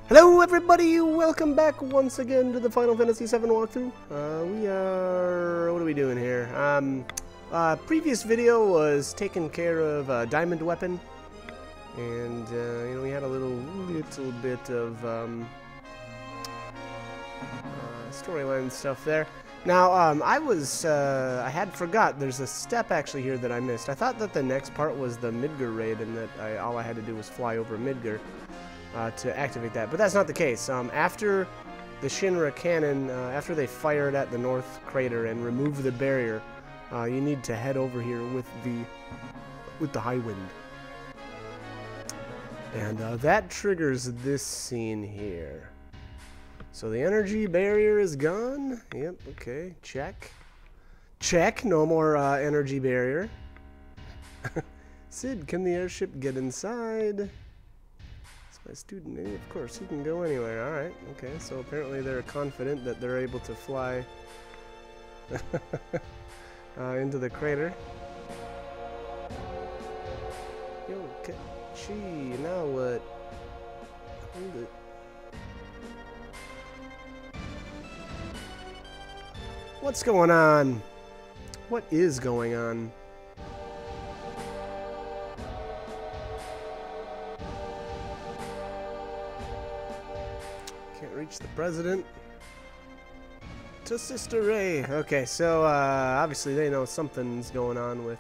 Hello everybody, welcome back once again to the Final Fantasy VII walkthrough. What are we doing here? Previous video was taking care of Diamond Weapon. And, you know, we had a little bit of, storyline stuff there. Now, I had forgot there's a step actually here that I missed. I thought that the next part was the Midgar raid and that all I had to do was fly over Midgar. To activate that, but that's not the case. After the Shinra cannon, after they fire it at the North Crater and remove the barrier, you need to head over here with the high wind, and that triggers this scene here. So the energy barrier is gone. Yep. Okay. Check. Check. No more energy barrier. Sid, can the airship get inside? My student, of course, he can go anywhere. Alright, okay, so apparently they're confident that they're able to fly into the crater. Yo, Kachi, now what? Hold it. What's going on? What is going on? Reach the president. To Sister Ray. Okay, so obviously they know something's going on with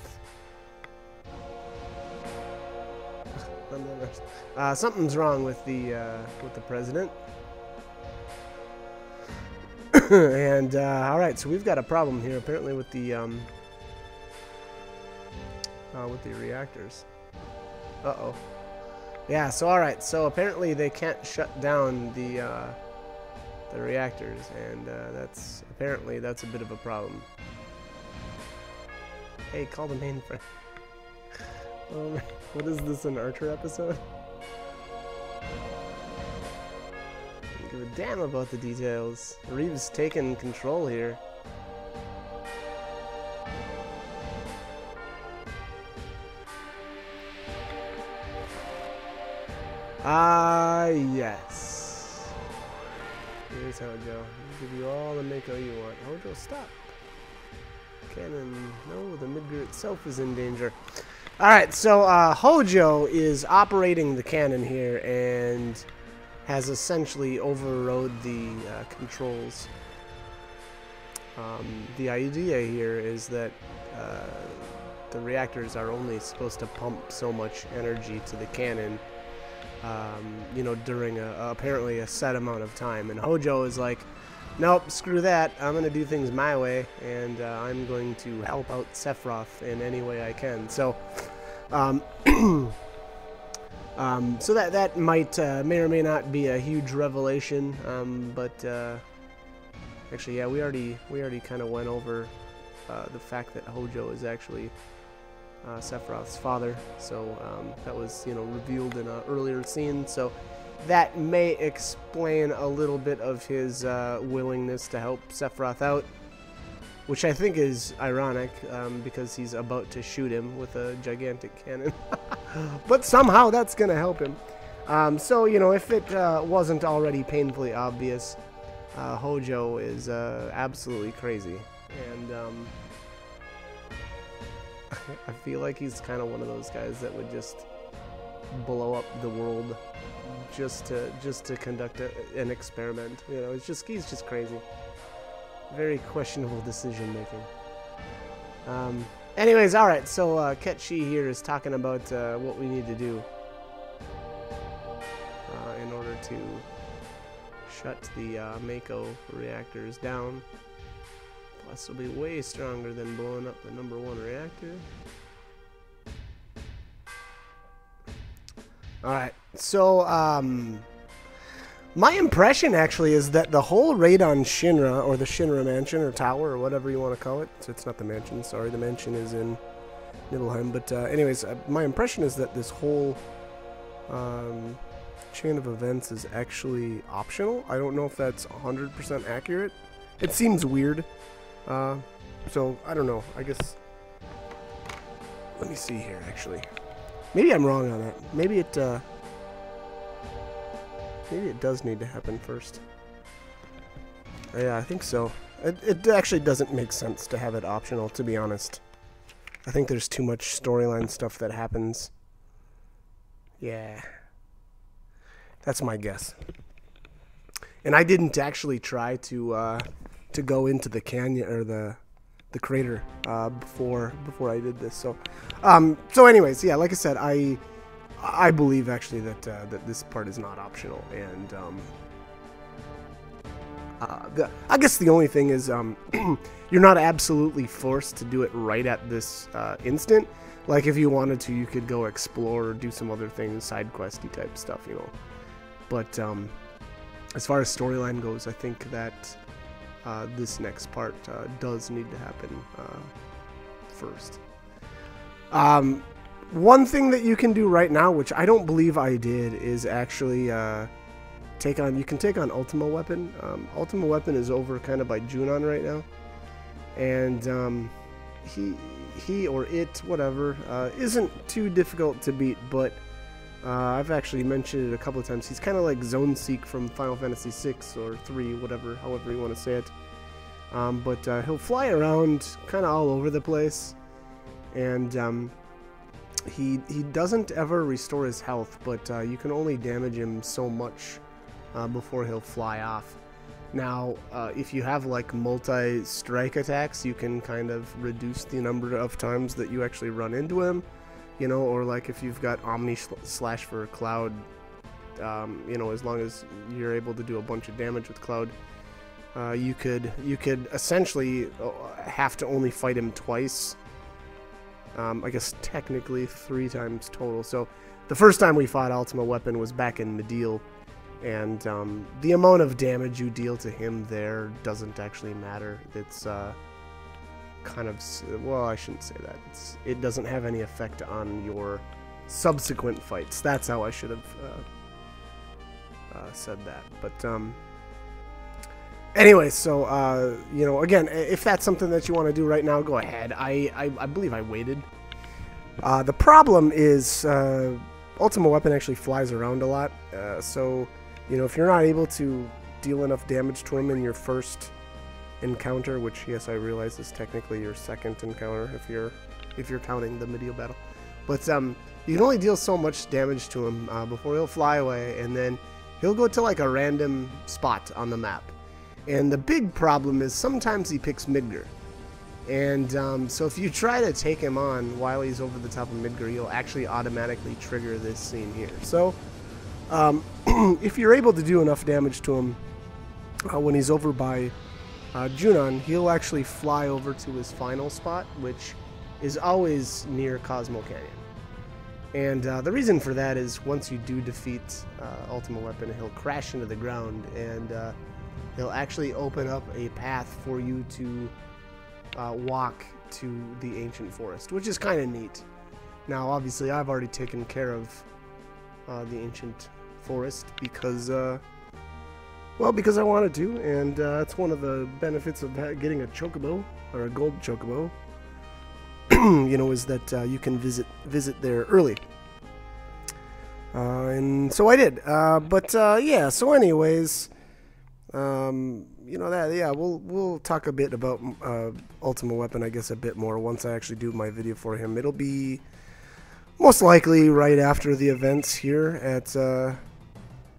something's wrong with the president. And all right, so we've got a problem here apparently with the reactors. Uh-oh. Yeah, so alright, so apparently they can't shut down the reactors, and that's a bit of a problem. Hey, call the mainframe. What is this, an Archer episode? Don't give a damn about the details. Reeve's taking control here. Yes. Here's how it go. I'll give you all the Mako you want. Hojo, stop. Cannon. No, the Midgar itself is in danger. Alright, so Hojo is operating the cannon here and has essentially overrode the controls. The idea here is that the reactors are only supposed to pump so much energy to the cannon, you know, during apparently a set amount of time, and Hojo is like, nope, screw that, I'm gonna do things my way, and I'm going to help out Sephiroth in any way I can. So so that might may or may not be a huge revelation, but actually, yeah, we already kind of went over the fact that Hojo is actually Sephiroth's father, so that was, you know, revealed in an earlier scene, so that may explain a little bit of his willingness to help Sephiroth out, which I think is ironic, because he's about to shoot him with a gigantic cannon. But somehow that's gonna help him. So, you know, if it wasn't already painfully obvious, Hojo is absolutely crazy, and I feel like he's kind of one of those guys that would just blow up the world just to conduct an experiment. You know, he's just crazy. Very questionable decision making. Anyways, all right. So Ketchi here is talking about what we need to do in order to shut the Mako reactors down. This will be way stronger than blowing up the #1 reactor. Alright, so, my impression actually is that the whole raid on Shinra, or the Shinra mansion, or tower, or whatever you want to call it. So it's not the mansion, sorry, the mansion is in Nibelheim. But anyways, my impression is that this whole chain of events is actually optional. I don't know if that's 100% accurate. It seems weird. So, I don't know, I guess, let me see here, actually. Maybe I'm wrong on that. Maybe maybe it does need to happen first. Yeah, I think so. It actually doesn't make sense to have it optional, to be honest. I think there's too much storyline stuff that happens. Yeah. That's my guess. And I didn't actually try to go into the canyon or the crater before I did this. So so anyways, yeah, like I said, I believe actually that that this part is not optional, and I guess the only thing is you're not absolutely forced to do it right at this instant. Like if you wanted to, you could go explore or do some other things, side questy type stuff, you know. But as far as storyline goes, I think that this next part does need to happen first. One thing that you can do right now, which I don't believe I did, is actually you can take on Ultima Weapon. Ultima Weapon is over kind of by Junon right now, and he or it, whatever, isn't too difficult to beat, but I've actually mentioned it a couple of times. He's kind of like Zone Seek from Final Fantasy 6 or 3, whatever, however you want to say it. But he'll fly around kind of all over the place, and he doesn't ever restore his health, but you can only damage him so much before he'll fly off. Now, if you have like multi-strike attacks, you can kind of reduce the number of times that you actually run into him, you know, or like if you've got Omni Slash for Cloud, you know, as long as you're able to do a bunch of damage with Cloud, you could essentially have to only fight him twice. I guess technically 3 times total. So the first time we fought Ultima Weapon was back in Mideel, and the amount of damage you deal to him there doesn't actually matter. It's kind of, well, I shouldn't say that. It doesn't have any effect on your subsequent fights. That's how I should have said that. But anyway, so you know, again, if that's something that you want to do right now, go ahead. I believe I waited. The problem is Ultima Weapon actually flies around a lot, so you know, if you're not able to deal enough damage to him in your first encounter, which yes, I realize is technically your second encounter if you're counting the Mideel battle, but you can only deal so much damage to him before he'll fly away, and then he'll go to like a random spot on the map. And the big problem is sometimes he picks Midgar. And so if you try to take him on while he's over the top of Midgar, you'll actually automatically trigger this scene here. So if you're able to do enough damage to him when he's over by Junon, he'll actually fly over to his final spot, which is always near Cosmo Canyon. And the reason for that is once you do defeat Ultima Weapon, he'll crash into the ground, and he'll actually open up a path for you to walk to the ancient forest, which is kind of neat. Now, obviously, I've already taken care of the ancient forest because, well, because I wanted to, and that's one of the benefits of getting a chocobo, or a gold chocobo, you know, is that you can visit there early. And so I did. Yeah, so anyways, you know, that, yeah, we'll talk a bit about Ultima Weapon, I guess, a bit more once I actually do my video for him. It'll be most likely right after the events here at the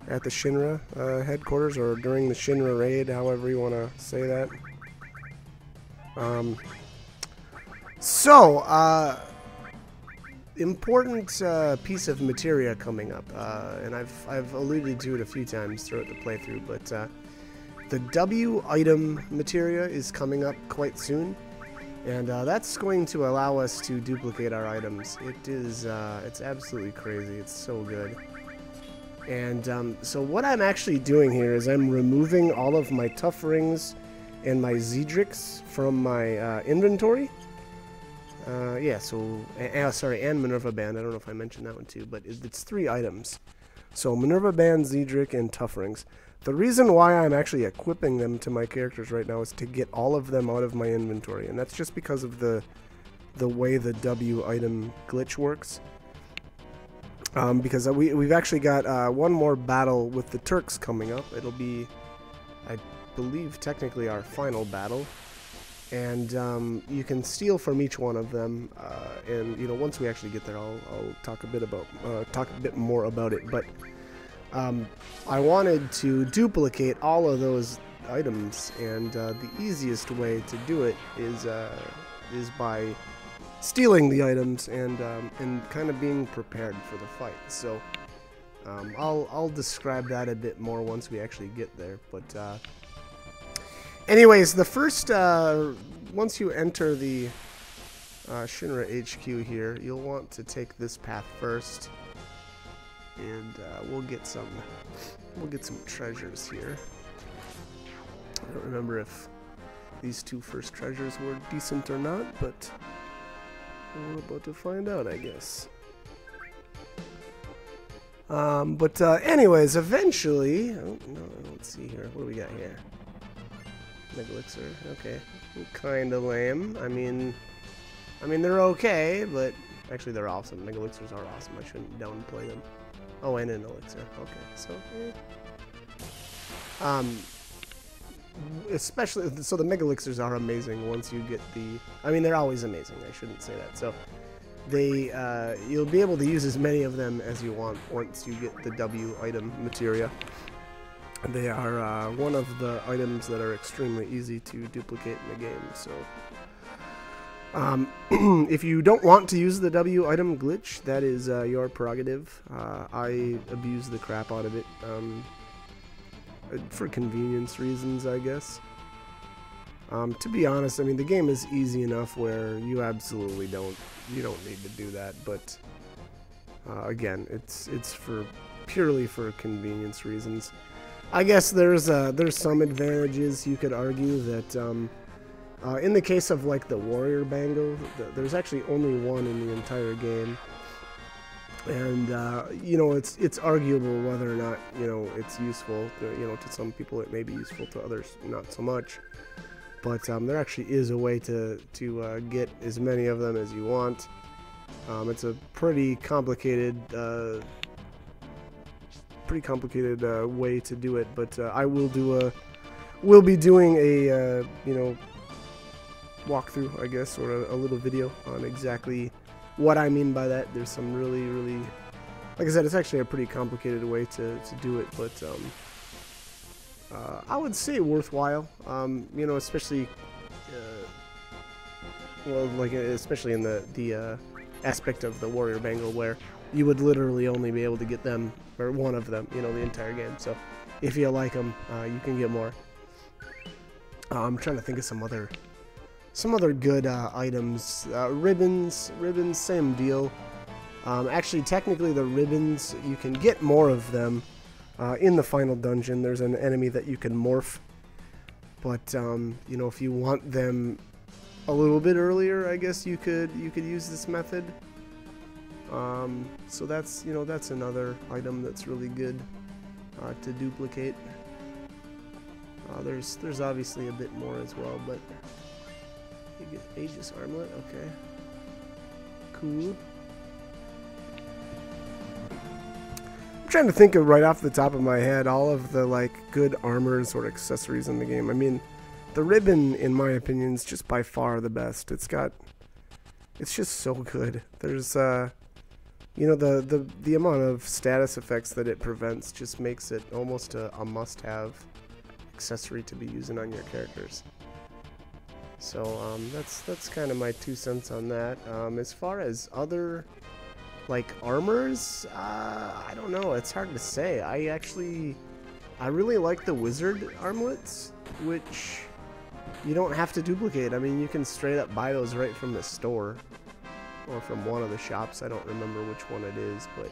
Shinra headquarters, or during the Shinra raid, however you want to say that. Important piece of materia coming up, and I've alluded to it a few times throughout the playthrough, but the W item materia is coming up quite soon, and that's going to allow us to duplicate our items. It is, it's absolutely crazy. It's so good. And so what I'm actually doing here is I'm removing all of my tough rings and my Zedrix from my inventory. Yeah, so, sorry, and Minerva Band. I don't know if I mentioned that one too, but it's 3 items. So Minerva Band, Zedrix, and Tough Rings. The reason why I'm actually equipping them to my characters right now is to get all of them out of my inventory, and that's just because of the way the W item glitch works. because we've actually got one more battle with the Turks coming up. It'll be, I believe, technically our final battle. And you can steal from each one of them, and you know, once we actually get there, I'll talk a bit more about it. But I wanted to duplicate all of those items, and the easiest way to do it is by stealing the items and kind of being prepared for the fight. So I'll describe that a bit more once we actually get there. But anyways, the first, once you enter the Shinra HQ here, you'll want to take this path first, and we'll get some treasures here. I don't remember if these two first treasures were decent or not, but we're about to find out, I guess. Anyways, eventually, oh no, let's see here. What do we got here? Mega Elixir, okay, kind of lame. I mean they're okay, but actually they're awesome. Mega Elixirs are awesome. I shouldn't downplay them. Oh, and an elixir. Okay, so especially so the Mega Elixirs are amazing once you get the. I mean, they're always amazing. I shouldn't say that. So they you'll be able to use as many of them as you want once you get the W item materia. They are one of the items that are extremely easy to duplicate in the game. So if you don't want to use the W item glitch, that is your prerogative. I abuse the crap out of it for convenience reasons, I guess. To be honest, I mean, the game is easy enough where you absolutely don't need to do that. But again, it's purely for convenience reasons. I guess there's some advantages. You could argue that in the case of like the warrior bangle, there's actually only one in the entire game, and you know, it's arguable whether or not, you know, it's useful. You know, to some people it may be useful, to others not so much. But there actually is a way to get as many of them as you want. It's a pretty complicated way to do it, but I will be doing a you know, walkthrough, I guess, or a little video on exactly what I mean by that. There's some really, like I said, it's actually a pretty complicated way to do it, but I would say worthwhile. You know, especially well, like especially in the aspect of the warrior bangle where you would literally only be able to get them, or one of them, you know, the entire game. So if you like them, you can get more. I'm trying to think of some other good items. Ribbons, same deal. Actually, technically, the ribbons, you can get more of them in the final dungeon. There's an enemy that you can morph, but you know, if you want them a little bit earlier, I guess you could use this method. So that's, you know, that's another item that's really good to duplicate. There's obviously a bit more as well, but you get Aegis Armlet, okay, cool. I'm trying to think of right off the top of my head all of the like good armors or accessories in the game. I mean, the ribbon, in my opinion, is just by far the best. It's just so good. There's you know, the amount of status effects that it prevents just makes it almost a must-have accessory to be using on your characters. So that's kind of my 2 cents on that. As far as other like armors, I don't know. It's hard to say. I really like the wizard armlets, which you don't have to duplicate. I mean, you can straight up buy those right from the store. Or from one of the shops. I don't remember which one it is, but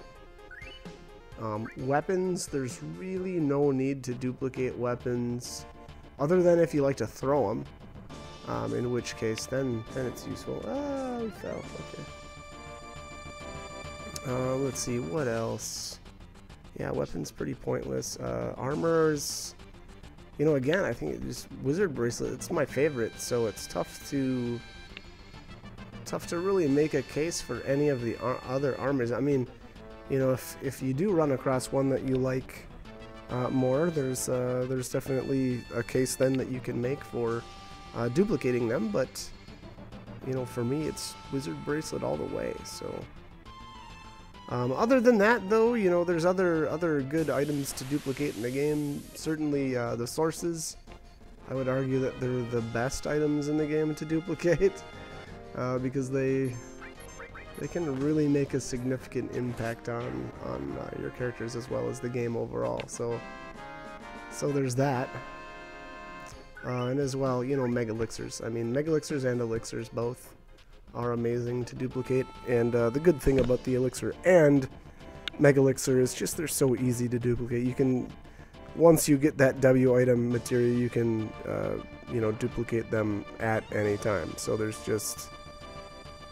weapons, there's really no need to duplicate weapons other than if you like to throw them, in which case then it's useful. Ah, we fell. Okay. Let's see, what else? Yeah, weapons pretty pointless. Armors, you know, again, I think just wizard bracelet, it's my favorite, so it's tough to really make a case for any of the other armors. I mean, you know, if you do run across one that you like more, there's definitely a case then that you can make for duplicating them. But you know, for me, it's Wizard Bracelet all the way. So other than that, though, you know, there's other good items to duplicate in the game. Certainly the sources, I would argue that they're the best items in the game to duplicate because they can really make a significant impact on your characters as well as the game overall. So there's that. And as well, you know, Mega Elixirs. I mean, Mega Elixirs and Elixirs both are amazing to duplicate. And the good thing about the Elixir and Mega Elixir is just they're so easy to duplicate. You can, once you get that W item material, you can, you know, duplicate them at any time. So there's just,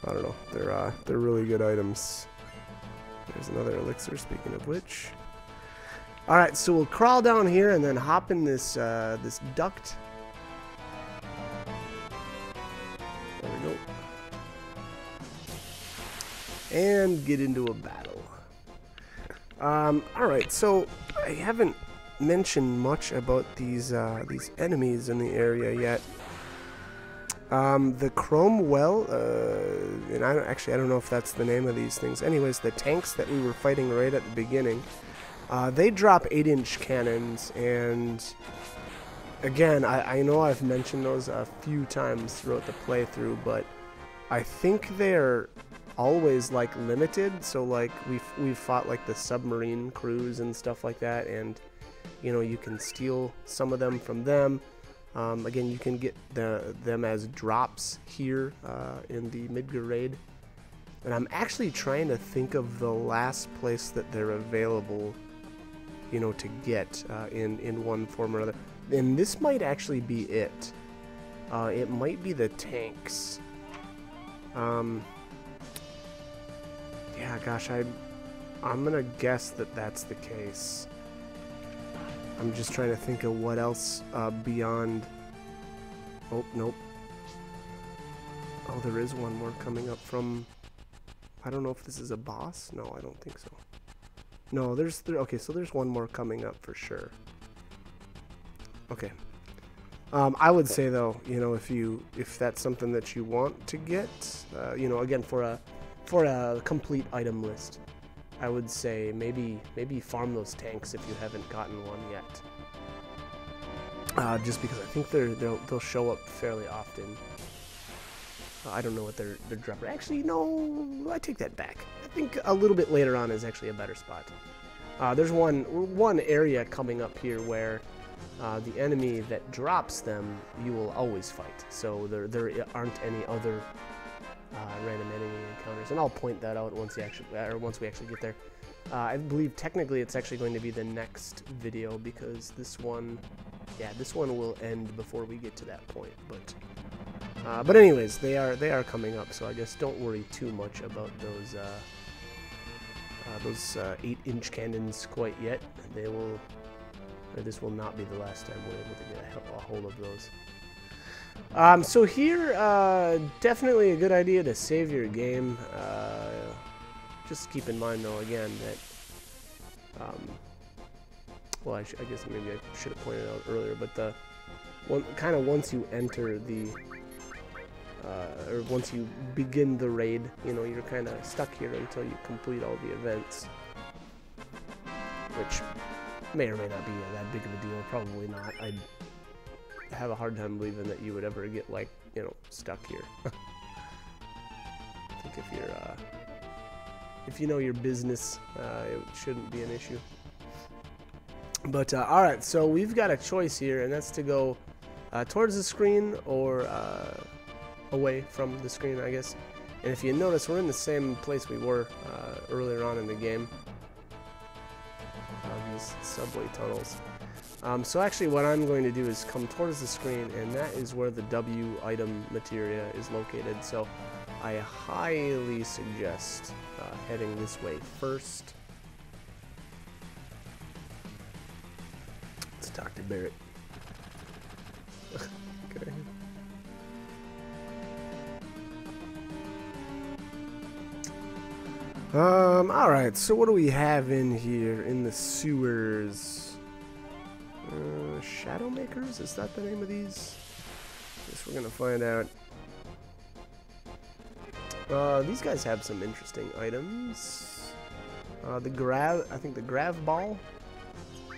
I don't know, they're really good items. There's another Elixir, speaking of which. Alright, so we'll crawl down here and then hop in this this duct. There we go. And get into a battle. Alright, so I haven't mentioned much about these enemies in the area yet. The Chrome Well, and I don't know if that's the name of these things. Anyways, the tanks that we were fighting right at the beginning, they drop 8-inch cannons, and again, I know I've mentioned those a few times throughout the playthrough, but I think they're always like limited. So like we've fought like the submarine crews and stuff like that, and you know, you can steal some of them from them. Again, you can get them as drops here in the Midgar raid. And I'm actually trying to think of the last place that they're available, you know, to get in one form or another. And this might actually be it. It might be the tanks. Yeah, gosh, I'm gonna guess that that's the case. I'm just trying to think of what else beyond... Oh, nope. Oh, there is one more coming up from... I don't know if this is a boss. No, I don't think so. No, okay, so there's one more coming up for sure. Okay. I would say though, you know, if that's something that you want to get, you know, again for a complete item list, I would say maybe farm those tanks if you haven't gotten one yet. Just because I think they'll show up fairly often. I don't know what they're dropping. Actually, no, I take that back. I think a little bit later on is actually a better spot. There's one area coming up here where the enemy that drops them you will always fight. So there aren't any other random enemy encounters, and I'll point that out once we actually get there. I believe technically it's actually going to be the next video because this one will end before we get to that point. But anyways, they are coming up, so I guess don't worry too much about those 8-inch cannons quite yet. This will not be the last time we're able to get a hold of those. So here, definitely a good idea to save your game. Just keep in mind, though, again, that, well, I guess maybe I should have pointed out earlier, but once you enter the, or once you begin the raid, you know, you're kind of stuck here until you complete all the events, which may or may not be that big of a deal. Probably not. I'd have a hard time believing that you would ever get, like, you know, stuck here. I think if you know your business, it shouldn't be an issue. But alright, so we've got a choice here, and that's to go towards the screen or away from the screen, I guess. And if you notice, we're in the same place we were earlier on in the game. These subway tunnels. So actually what I'm going to do is come towards the screen, and that is where the W item materia is located. So I highly suggest heading this way first. Let's talk to Barrett. Okay. Alright, so what do we have in here in the sewers? Shadow Makers? Is that the name of these? Guess we're gonna find out. These guys have some interesting items. I think the grav ball.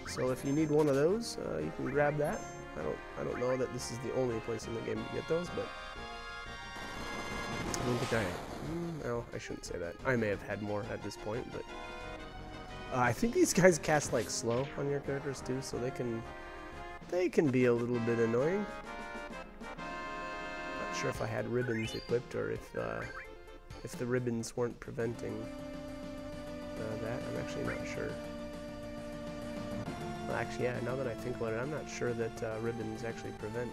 So if you need one of those, you can grab that. I don't know that this is the only place in the game to get those, but I don't think no, I shouldn't say that. I may have had more at this point, but I think these guys cast like slow on your characters too, so they can be a little bit annoying. Not sure if I had ribbons equipped or if the ribbons weren't preventing that. I'm actually not sure. Well, actually, yeah. Now that I think about it, I'm not sure that ribbons actually prevent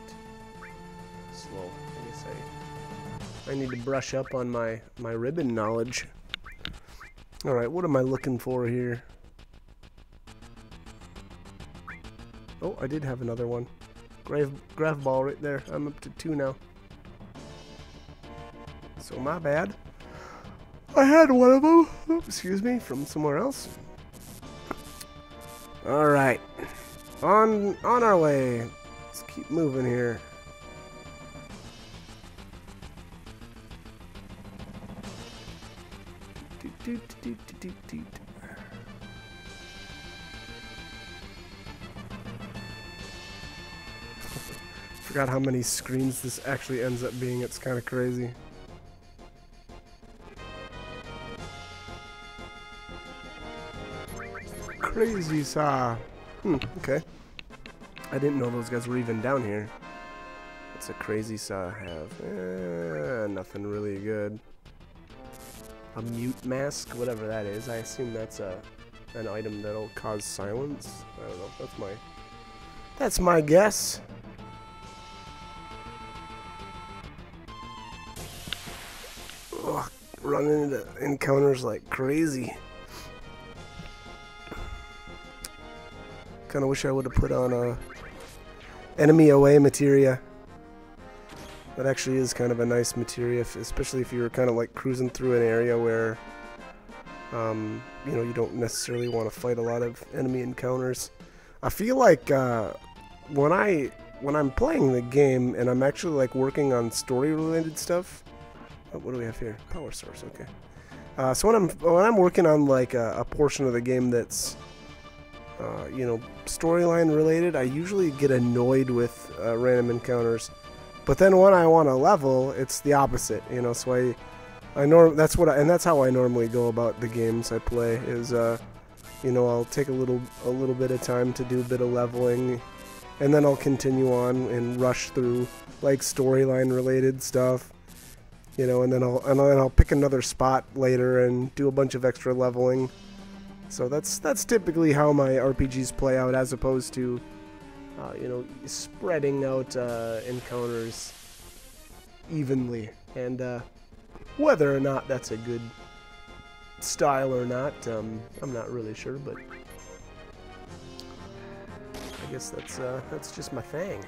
slow. I guess I need to brush up on my ribbon knowledge. All right, what am I looking for here? Oh, I did have another one. Grav ball right there. I'm up to 2 now. So my bad. I had one of them. Oops, excuse me, from somewhere else. All right, on our way. Let's keep moving here. Forgot how many screens this actually ends up being. It's kind of crazy. Crazy saw. Okay. I didn't know those guys were even down here. What's a crazy saw have? Nothing really good. A mute mask, whatever that is. I assume that's an item that'll cause silence. I don't know. That's my guess. Ugh, running into encounters like crazy. Kind of wish I would have put on a enemy away materia. That actually is kind of a nice materia, especially if you were kind of like cruising through an area where, you know, you don't necessarily want to fight a lot of enemy encounters. I feel like when I'm playing the game and I'm actually like working on story-related stuff. Oh, what do we have here? Power source. Okay. So when I'm working on like a portion of the game that's you know, storyline related, I usually get annoyed with random encounters. But then when I want to level, it's the opposite, you know. So that's how I normally go about the games I play. Is you know, I'll take a little bit of time to do a bit of leveling, and then I'll continue on and rush through like storyline related stuff, you know, and then I'll pick another spot later and do a bunch of extra leveling. So that's typically how my RPGs play out, as opposed to you know, spreading out encounters evenly. And whether or not that's a good style or not, I'm not really sure, but I guess that's just my thing.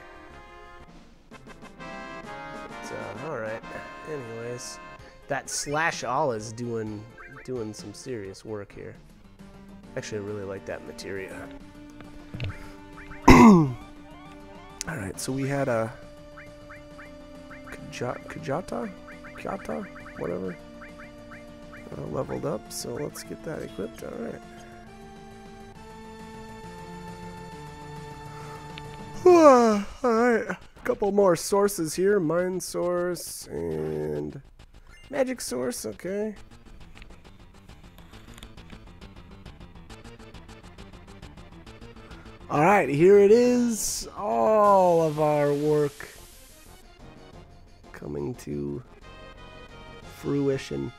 But, all right. Anyways, that slash all is doing some serious work here. Actually, I really like that materia. Alright, so we had a Kajata, whatever, leveled up, so let's get that equipped. Alright. Alright, a couple more sources here. Mind source and magic source, okay. Alright, here it is. All of our work coming to fruition.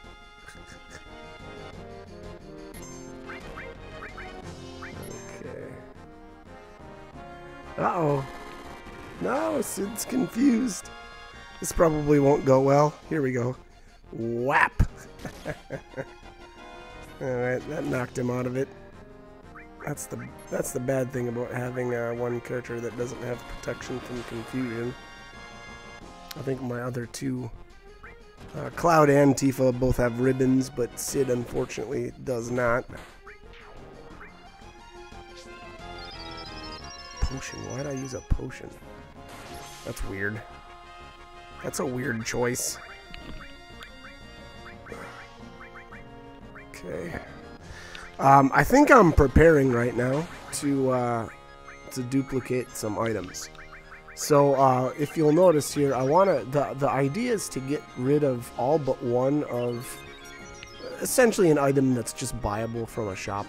Okay. Uh-oh. No, Sid's confused. This probably won't go well. Here we go. Whap! Alright, that knocked him out of it. That's the bad thing about having one character that doesn't have protection from confusion. I think my other two Cloud and Tifa both have ribbons, but Sid unfortunately does not. Potion. Why'd I use a potion? That's weird. That's a weird choice. Okay. I think I'm preparing right now to duplicate some items. So if you'll notice here, I want to. The idea is to get rid of all but one of essentially an item that's just buyable from a shop.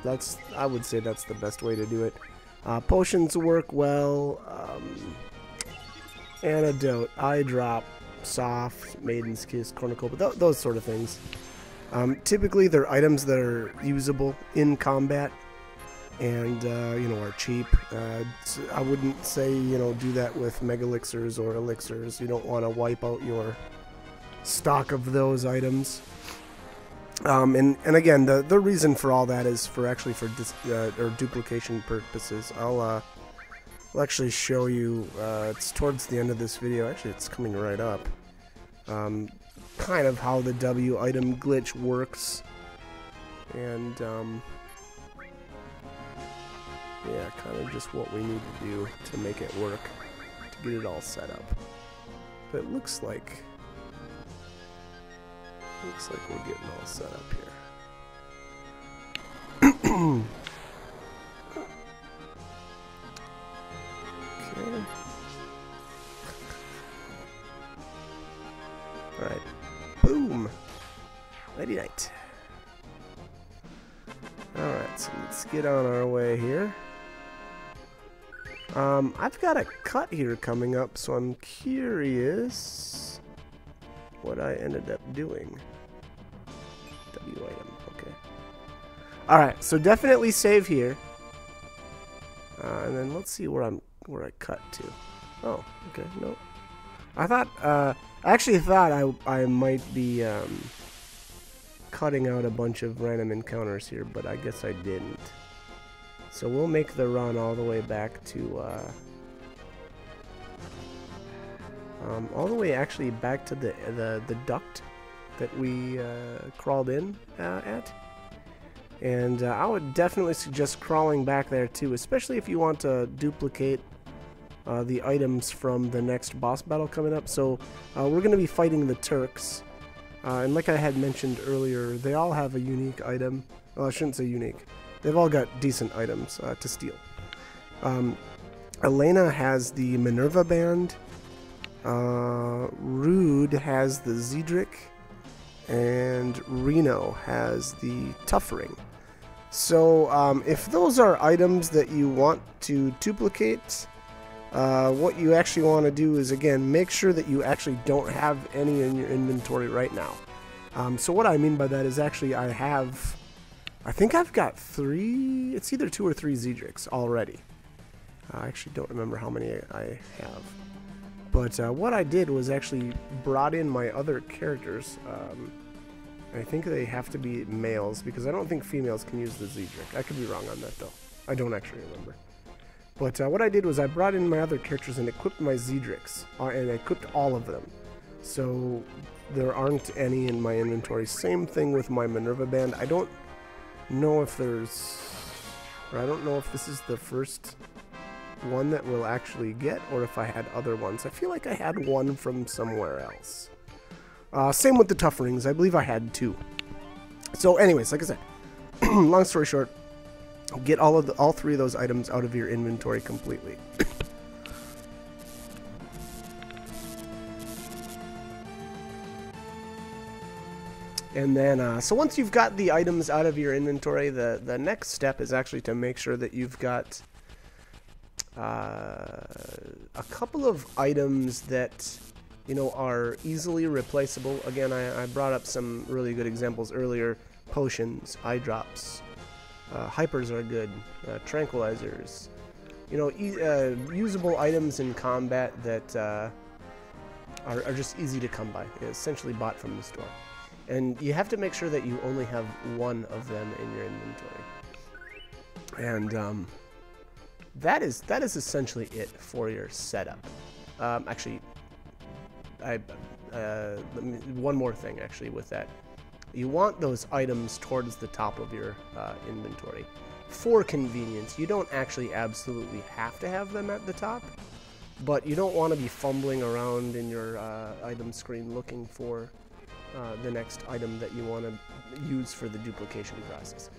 I would say that's the best way to do it. Potions work well. Antidote, eye drop, soft, maiden's kiss, cornucopia, those sort of things. Typically, they're items that are usable in combat, and you know, are cheap. I wouldn't say, you know, do that with mega elixirs or elixirs. You don't want to wipe out your stock of those items. And again, the reason for all that is for duplication purposes. I'll actually show you. It's towards the end of this video. Actually, it's coming right up. Kind of how the W item glitch works, and yeah, kind of just what we need to do to make it work, to get it all set up. But it looks like we're getting all set up here. Okay. All right. Boom. Nighty night. All right, so let's get on our way here. I've got a cut here coming up, so I'm curious what I ended up doing. W item, okay. Alright, so definitely save here. And then let's see where I cut to. Oh, okay, no. I actually thought I might be cutting out a bunch of random encounters here, but I guess I didn't. So we'll make the run all the way back to all the way actually back to the duct that we crawled in at. And I would definitely suggest crawling back there too, especially if you want to duplicate the items from the next boss battle coming up. So we're going to be fighting the Turks. And like I had mentioned earlier, they all have a unique item. Well, I shouldn't say unique. They've all got decent items to steal. Elena has the Minerva Band. Rude has the Zedric. And Reno has the Tough Ring. So if those are items that you want to duplicate, what you actually want to do is, again, make sure that you actually don't have any in your inventory right now. So what I mean by that is, actually I think I've got 3, it's either 2 or 3 Zedrics already. I actually don't remember how many I have. But what I did was actually brought in my other characters. I think they have to be males, because I don't think females can use the Zedric. I could be wrong on that, though. I don't actually remember. But what I did was I brought in my other characters and equipped my Zedrics, and I equipped all of them. So there aren't any in my inventory. Same thing with my Minerva Band. I don't know if I don't know if this is the first one that we'll actually get, or if I had other ones. I feel like I had one from somewhere else. Same with the Tough Rings. I believe I had 2. So anyways, like I said, long story short, get all 3 of those items out of your inventory completely. And then, so once you've got the items out of your inventory, the next step is actually to make sure that you've got a couple of items that, you know, are easily replaceable. Again, I brought up some really good examples earlier. Potions, eye drops, hypers are good, tranquilizers. You know, usable items in combat that are just easy to come by, essentially bought from the store. And you have to make sure that you only have one of them in your inventory. And that is essentially it for your setup. Actually, one more thing actually with that. You want those items towards the top of your inventory. For convenience, you don't actually absolutely have to have them at the top, but you don't want to be fumbling around in your item screen looking for the next item that you want to use for the duplication process.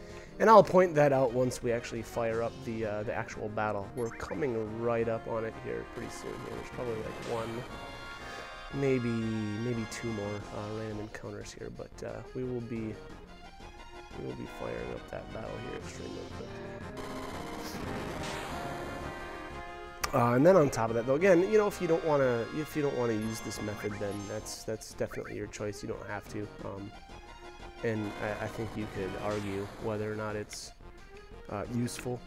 And I'll point that out once we actually fire up the actual battle. We're coming right up on it here pretty soon. There's probably like one, maybe two more random encounters here, but we will be firing up that battle here extremely quickly. And then on top of that, though, again, you know, if you don't want to use this method, then that's definitely your choice. You don't have to. And I think you could argue whether or not it's useful,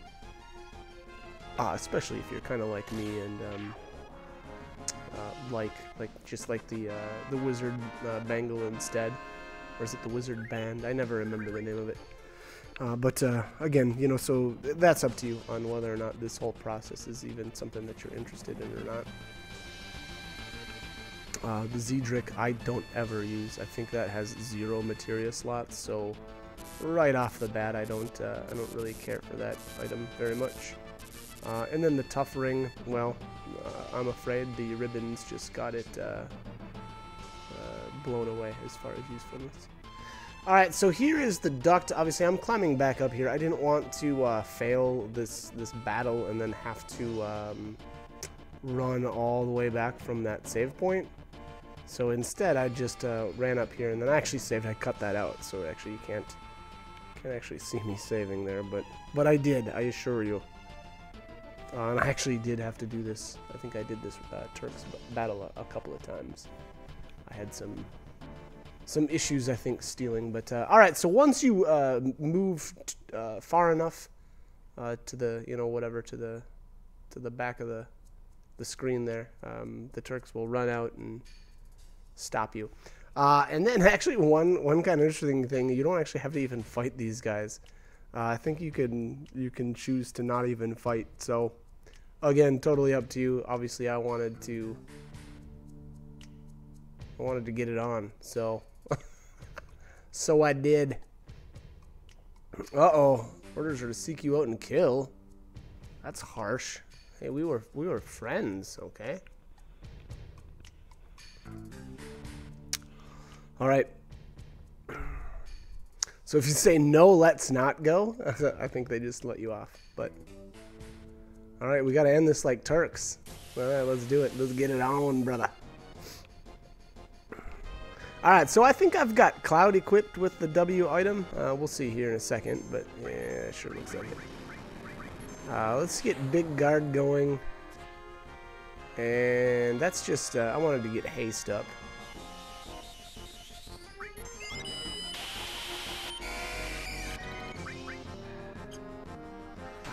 especially if you're kind of like me and just like the wizard bangle instead. Or is it the wizard band? I never remember the name of it. But again, you know, so that's up to you on whether or not this whole process is even something that you're interested in or not. The Zedric I don't ever use. I think that has 0 materia slots, so right off the bat I don't really care for that item very much. And then the Tough Ring, well, I'm afraid the ribbons just got it blown away as far as usefulness. Alright, so here is the duct. Obviously, I'm climbing back up here. I didn't want to fail this battle and then have to run all the way back from that save point. So instead, I just ran up here and then I actually saved. I cut that out, so actually you can't actually see me saving there, but I did, I assure you. And I actually did have to do this. I think I did this Turks battle a couple of times. I had some issues, I think, stealing, but alright, so once you move far enough to the, you know, whatever, to the back of the screen there, the Turks will run out and stop you. And then actually one kind of interesting thing, you don't actually have to even fight these guys. I think you can choose to not even fight, so again, totally up to you. Obviously I wanted to get it on, so so I did. Uh-oh. Orders are to seek you out and kill. That's harsh. Hey, we were friends, okay? Alright. So if you say no, let's not go, I think they just let you off. But alright, we gotta end this like Turks. Alright, let's do it. Let's get it on, brother. Alright, so I think I've got Cloud equipped with the W item. We'll see here in a second, but yeah, sure looks like it. Let's get Big Guard going. And that's just, I wanted to get haste up.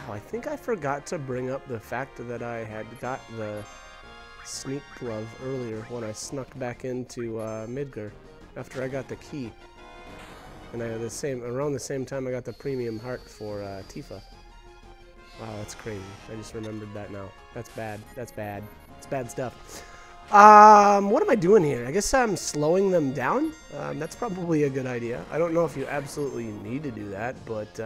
Oh, I think I forgot to bring up the fact that I had got the sneak glove earlier when I snuck back into Midgar after I got the key, and around the same time I got the premium heart for Tifa. Wow, that's crazy. I just remembered that now. That's bad. That's bad. It's bad stuff. What am I doing here? I guess I'm slowing them down. That's probably a good idea. I don't know if you absolutely need to do that, but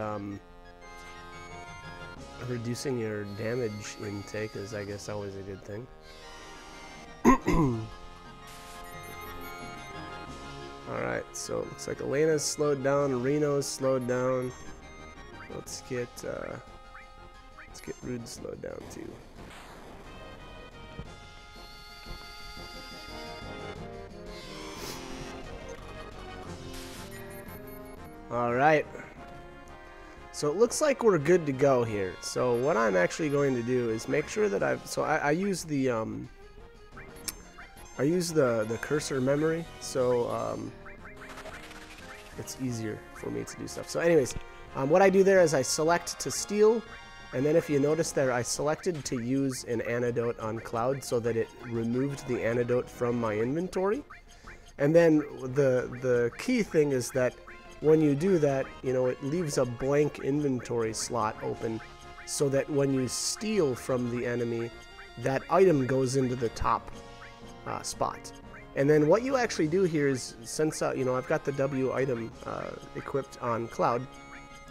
reducing your damage intake is, I guess, always a good thing. Alright, so it looks like Elena's slowed down, Reno's slowed down. Let's get Rude slowed down too. Alright. So it looks like we're good to go here. So what I'm actually going to do is make sure that I use the cursor memory, so it's easier for me to do stuff. So anyways, what I do there is I select to steal, and then if you notice there, I selected to use an antidote on Cloud so that it removed the antidote from my inventory. And then the key thing is that when you do that, you know, it leaves a blank inventory slot open so that when you steal from the enemy, that item goes into the top spot. And then what you actually do here is, since you know, I've got the W item equipped on Cloud,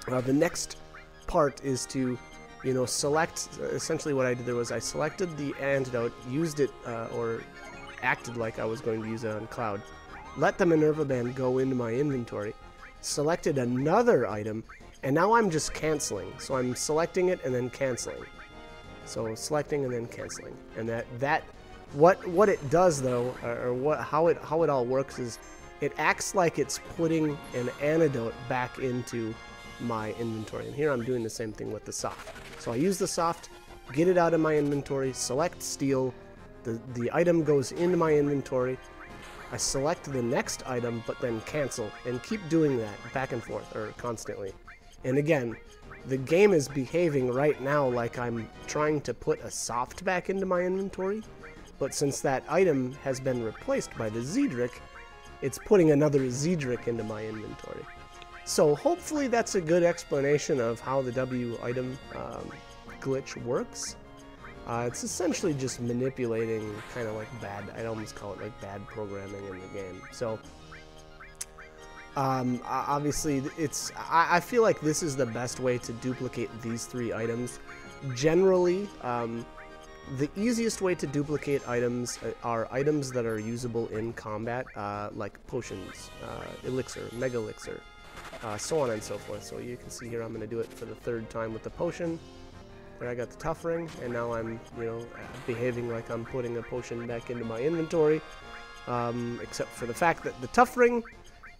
the next part is to, you know, select. Essentially what I did there was I selected the antidote, used it, or acted like I was going to use it on Cloud, let the Minerva Band go into my inventory, selected another item, and now I'm just canceling. So I'm selecting it and then canceling. So selecting and then canceling. And what it does though, or how it all works is it acts like it's putting an antidote back into my inventory. And here I'm doing the same thing with the soft. So I use the soft, get it out of my inventory, select steal, the item goes into my inventory, I select the next item but then cancel, and keep doing that back and forth, or constantly. And again, the game is behaving right now like I'm trying to put a soft back into my inventory, but since that item has been replaced by the Zedric, it's putting another Zedric into my inventory. So hopefully that's a good explanation of how the W item glitch works. It's essentially just manipulating kind of like I'd almost call it like bad programming in the game. So obviously I feel like this is the best way to duplicate these three items. Generally, the easiest way to duplicate items are items that are usable in combat, like potions, elixir, mega elixir, so on and so forth. So you can see here I'm going to do it for the third time with the potion. There I got the tough ring, and now I'm, you know, behaving like I'm putting a potion back into my inventory, except for the fact that the tough ring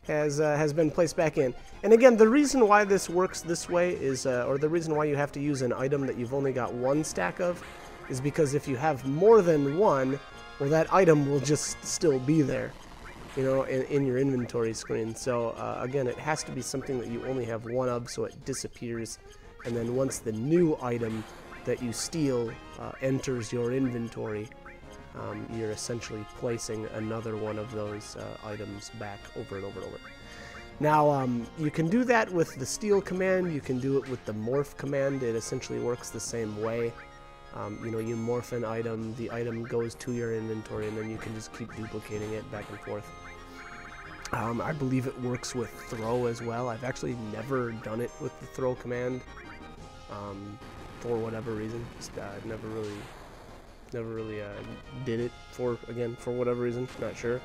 has been placed back in. And again, the reason why this works this way is, or the reason why you have to use an item that you've only got one stack of, is because if you have more than one, well, that item will just still be there, you know, in your inventory screen. So again, it has to be something that you only have one of, so it disappears. And then once the new item that you steal enters your inventory, you're essentially placing another one of those items back over and over and over. Now, you can do that with the steal command. You can do it with the morph command. It essentially works the same way. You know, you morph an item, the item goes to your inventory, and then you can just keep duplicating it back and forth. I believe it works with throw as well. I've actually never done it with the throw command, for whatever reason. Just never really did it for whatever reason. Not sure.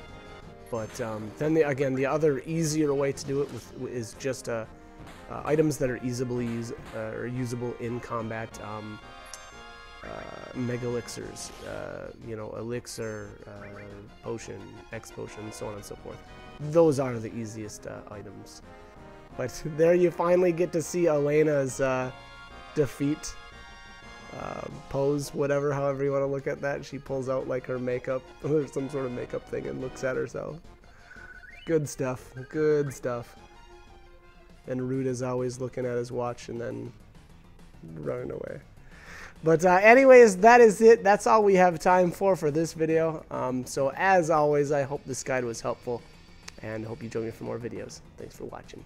But then again, the other easier way to do it is just items that are easily usable in combat. Mega elixirs, you know, elixir, potion, X potion, so on and so forth. Those are the easiest items. But there you finally get to see Elena's defeat pose, however you want to look at that. She pulls out like her makeup, or some sort of makeup thing, and looks at herself. Good stuff, good stuff. And Rude is always looking at his watch and then running away. But anyways, that is it. That's all we have time for this video. So as always, I hope this guide was helpful, and hope you join me for more videos. Thanks for watching.